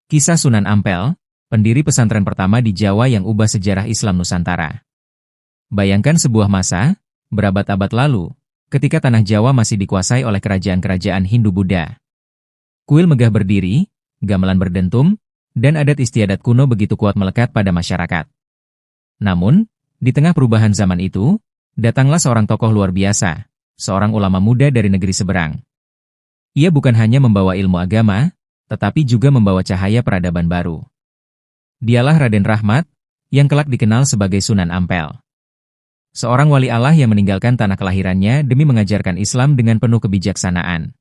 Kisah Sunan Ampel, pendiri pesantren pertama di Jawa yang ubah sejarah Islam Nusantara. Bayangkan sebuah masa, berabad-abad lalu, ketika tanah Jawa masih dikuasai oleh kerajaan-kerajaan Hindu-Buddha. Kuil megah berdiri, gamelan berdentum, dan adat istiadat kuno begitu kuat melekat pada masyarakat. Namun, di tengah perubahan zaman itu, datanglah seorang tokoh luar biasa, seorang ulama muda dari negeri seberang. Ia bukan hanya membawa ilmu agama, tetapi juga membawa cahaya peradaban baru. Dialah Raden Rahmat, yang kelak dikenal sebagai Sunan Ampel. Seorang wali Allah yang meninggalkan tanah kelahirannya demi mengajarkan Islam dengan penuh kebijaksanaan.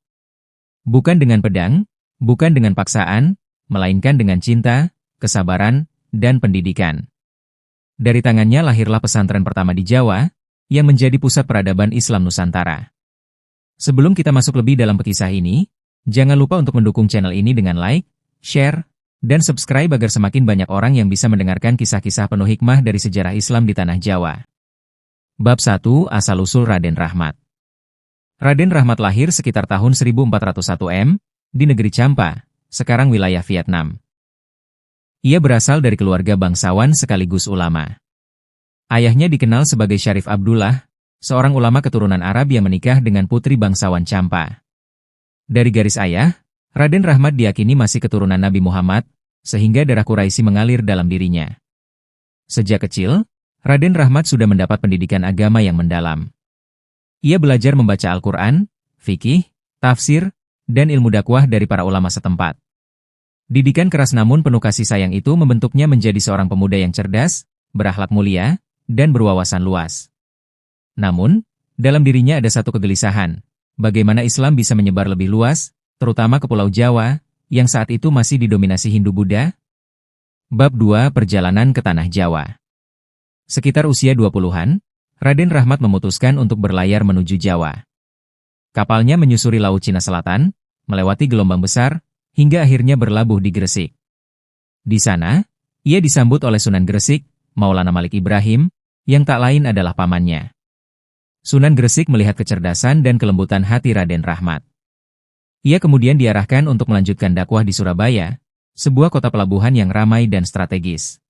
Bukan dengan pedang, bukan dengan paksaan, melainkan dengan cinta, kesabaran, dan pendidikan. Dari tangannya lahirlah pesantren pertama di Jawa, yang menjadi pusat peradaban Islam Nusantara. Sebelum kita masuk lebih dalam kisah ini, jangan lupa untuk mendukung channel ini dengan like, share, dan subscribe agar semakin banyak orang yang bisa mendengarkan kisah-kisah penuh hikmah dari sejarah Islam di tanah Jawa. Bab 1. Asal-usul Raden Rahmat. Raden Rahmat lahir sekitar tahun 1401 M, di negeri Champa, sekarang wilayah Vietnam. Ia berasal dari keluarga bangsawan sekaligus ulama. Ayahnya dikenal sebagai Syarif Abdullah, seorang ulama keturunan Arab yang menikah dengan putri bangsawan Champa. Dari garis ayah, Raden Rahmat diyakini masih keturunan Nabi Muhammad, sehingga darah Quraisy mengalir dalam dirinya. Sejak kecil, Raden Rahmat sudah mendapat pendidikan agama yang mendalam. Ia belajar membaca Al-Quran, fikih, tafsir, dan ilmu dakwah dari para ulama setempat. Didikan keras namun penuh kasih sayang itu membentuknya menjadi seorang pemuda yang cerdas, berakhlak mulia, dan berwawasan luas. Namun, dalam dirinya ada satu kegelisahan. Bagaimana Islam bisa menyebar lebih luas, terutama ke Pulau Jawa, yang saat itu masih didominasi Hindu-Buddha? Bab 2. Perjalanan ke Tanah Jawa. Sekitar usia 20-an, Raden Rahmat memutuskan untuk berlayar menuju Jawa. Kapalnya menyusuri Laut Cina Selatan, melewati gelombang besar, hingga akhirnya berlabuh di Gresik. Di sana, ia disambut oleh Sunan Gresik, Maulana Malik Ibrahim, yang tak lain adalah pamannya. Sunan Gresik melihat kecerdasan dan kelembutan hati Raden Rahmat. Ia kemudian diarahkan untuk melanjutkan dakwah di Surabaya, sebuah kota pelabuhan yang ramai dan strategis.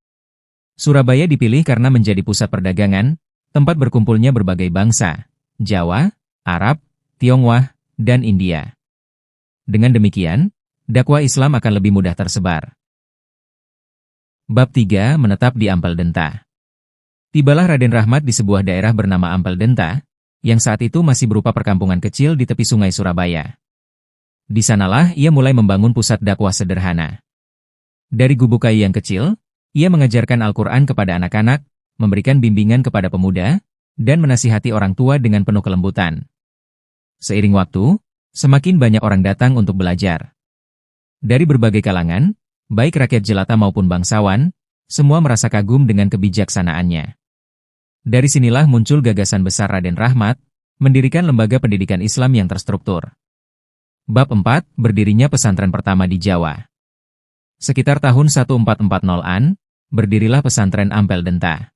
Surabaya dipilih karena menjadi pusat perdagangan, tempat berkumpulnya berbagai bangsa, Jawa, Arab, Tionghoa, dan India. Dengan demikian, dakwah Islam akan lebih mudah tersebar. Bab 3. Menetap di Ampel Denta. Tibalah Raden Rahmat di sebuah daerah bernama Ampel Denta, yang saat itu masih berupa perkampungan kecil di tepi sungai Surabaya. Di sanalah ia mulai membangun pusat dakwah sederhana. Dari gubuk kayu yang kecil, ia mengajarkan Al-Quran kepada anak-anak, memberikan bimbingan kepada pemuda, dan menasihati orang tua dengan penuh kelembutan. Seiring waktu, semakin banyak orang datang untuk belajar. Dari berbagai kalangan, baik rakyat jelata maupun bangsawan, semua merasa kagum dengan kebijaksanaannya. Dari sinilah muncul gagasan besar Raden Rahmat, mendirikan lembaga pendidikan Islam yang terstruktur. Bab 4. Berdirinya pesantren pertama di Jawa. Sekitar tahun 1440-an, berdirilah pesantren Ampel Denta.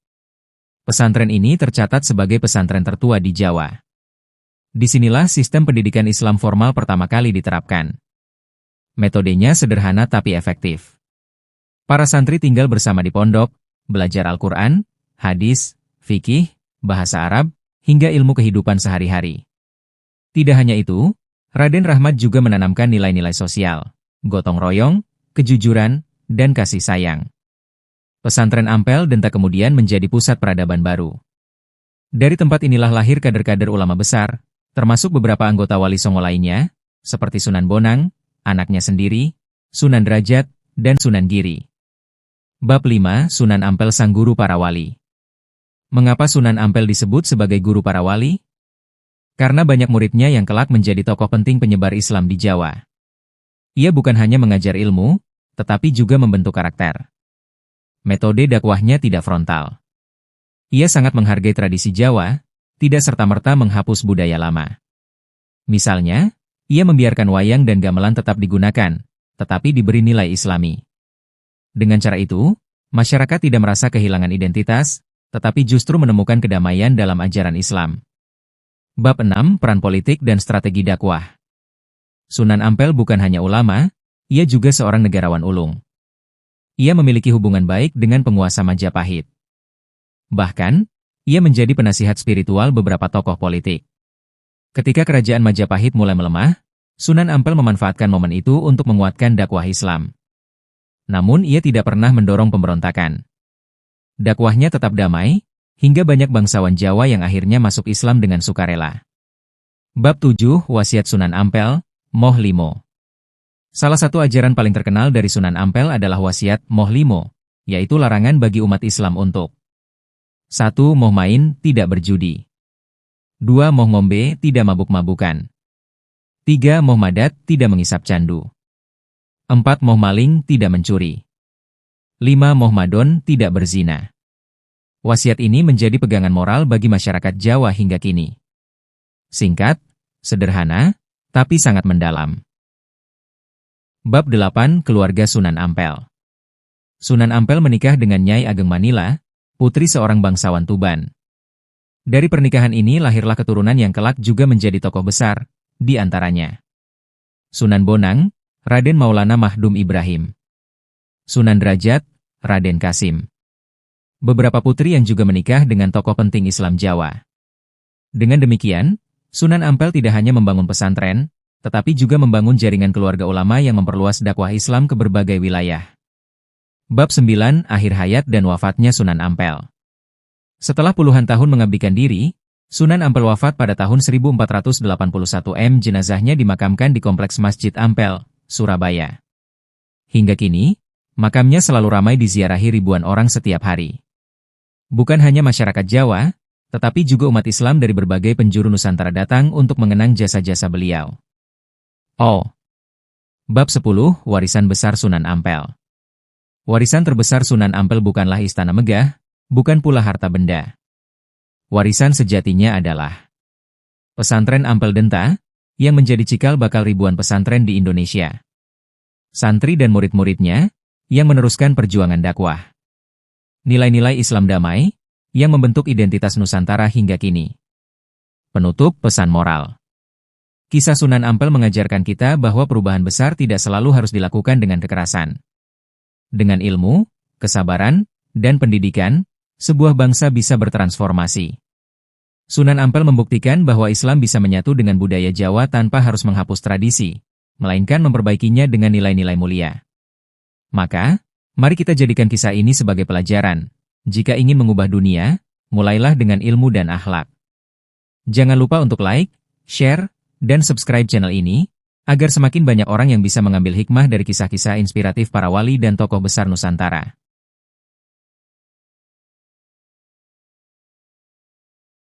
Pesantren ini tercatat sebagai pesantren tertua di Jawa. Disinilah sistem pendidikan Islam formal pertama kali diterapkan. Metodenya sederhana tapi efektif. Para santri tinggal bersama di pondok, belajar Al-Quran, hadis, fikih, bahasa Arab, hingga ilmu kehidupan sehari-hari. Tidak hanya itu, Raden Rahmat juga menanamkan nilai-nilai sosial, gotong royong, kejujuran, dan kasih sayang. Pesantren Ampel Denta kemudian menjadi pusat peradaban baru. Dari tempat inilah lahir kader-kader ulama besar, termasuk beberapa anggota Wali Songo lainnya, seperti Sunan Bonang, anaknya sendiri, Sunan Derajat, dan Sunan Giri. Bab 5. Sunan Ampel sang guru para wali. Mengapa Sunan Ampel disebut sebagai guru para wali? Karena banyak muridnya yang kelak menjadi tokoh penting penyebar Islam di Jawa. Ia bukan hanya mengajar ilmu, tetapi juga membentuk karakter. Metode dakwahnya tidak frontal. Ia sangat menghargai tradisi Jawa, tidak serta-merta menghapus budaya lama. Misalnya, ia membiarkan wayang dan gamelan tetap digunakan, tetapi diberi nilai Islami. Dengan cara itu, masyarakat tidak merasa kehilangan identitas, tetapi justru menemukan kedamaian dalam ajaran Islam. Bab 6. Peran politik dan strategi dakwah. Sunan Ampel bukan hanya ulama, ia juga seorang negarawan ulung. ia memiliki hubungan baik dengan penguasa Majapahit. Bahkan, ia menjadi penasihat spiritual beberapa tokoh politik. Ketika kerajaan Majapahit mulai melemah, Sunan Ampel memanfaatkan momen itu untuk menguatkan dakwah Islam. Namun ia tidak pernah mendorong pemberontakan. Dakwahnya tetap damai, hingga banyak bangsawan Jawa yang akhirnya masuk Islam dengan sukarela. Bab 7, Wasiat Sunan Ampel, Moh Limo. Salah satu ajaran paling terkenal dari Sunan Ampel adalah wasiat Moh Limo, yaitu larangan bagi umat Islam untuk 1. Moh main, tidak berjudi. 2. Moh ngombe, tidak mabuk-mabukan. 3. Moh madat, tidak mengisap candu. 4. Moh maling, tidak mencuri. 5. Moh madon, tidak berzina. Wasiat ini menjadi pegangan moral bagi masyarakat Jawa hingga kini. Singkat, sederhana, tapi sangat mendalam. Bab 8, Keluarga Sunan Ampel. Sunan Ampel menikah dengan Nyai Ageng Manila, putri seorang bangsawan Tuban. Dari pernikahan ini lahirlah keturunan yang kelak juga menjadi tokoh besar, di antaranya Sunan Bonang, Raden Maulana Mahdum Ibrahim. Sunan Derajat, Raden Kasim. Beberapa putri yang juga menikah dengan tokoh penting Islam Jawa. Dengan demikian, Sunan Ampel tidak hanya membangun pesantren, tetapi juga membangun jaringan keluarga ulama yang memperluas dakwah Islam ke berbagai wilayah. Bab 9, Akhir Hayat dan Wafatnya Sunan Ampel. Setelah puluhan tahun mengabdikan diri, Sunan Ampel wafat pada tahun 1481 jenazahnya dimakamkan di Kompleks Masjid Ampel, Surabaya. Hingga kini, makamnya selalu ramai diziarahi ribuan orang setiap hari. Bukan hanya masyarakat Jawa, tetapi juga umat Islam dari berbagai penjuru Nusantara datang untuk mengenang jasa-jasa beliau. Bab 10, Warisan Besar Sunan Ampel. Warisan terbesar Sunan Ampel bukanlah istana megah, bukan pula harta benda. Warisan sejatinya adalah pesantren Ampel Denta, yang menjadi cikal bakal ribuan pesantren di Indonesia. Santri dan murid-muridnya, yang meneruskan perjuangan dakwah. Nilai-nilai Islam damai, yang membentuk identitas Nusantara hingga kini. Penutup pesan moral. Kisah Sunan Ampel mengajarkan kita bahwa perubahan besar tidak selalu harus dilakukan dengan kekerasan. Dengan ilmu, kesabaran, dan pendidikan, sebuah bangsa bisa bertransformasi. Sunan Ampel membuktikan bahwa Islam bisa menyatu dengan budaya Jawa tanpa harus menghapus tradisi, melainkan memperbaikinya dengan nilai-nilai mulia. Maka, mari kita jadikan kisah ini sebagai pelajaran. Jika ingin mengubah dunia, mulailah dengan ilmu dan akhlak. Jangan lupa untuk like, share, dan subscribe channel ini, agar semakin banyak orang yang bisa mengambil hikmah dari kisah-kisah inspiratif para wali dan tokoh besar Nusantara.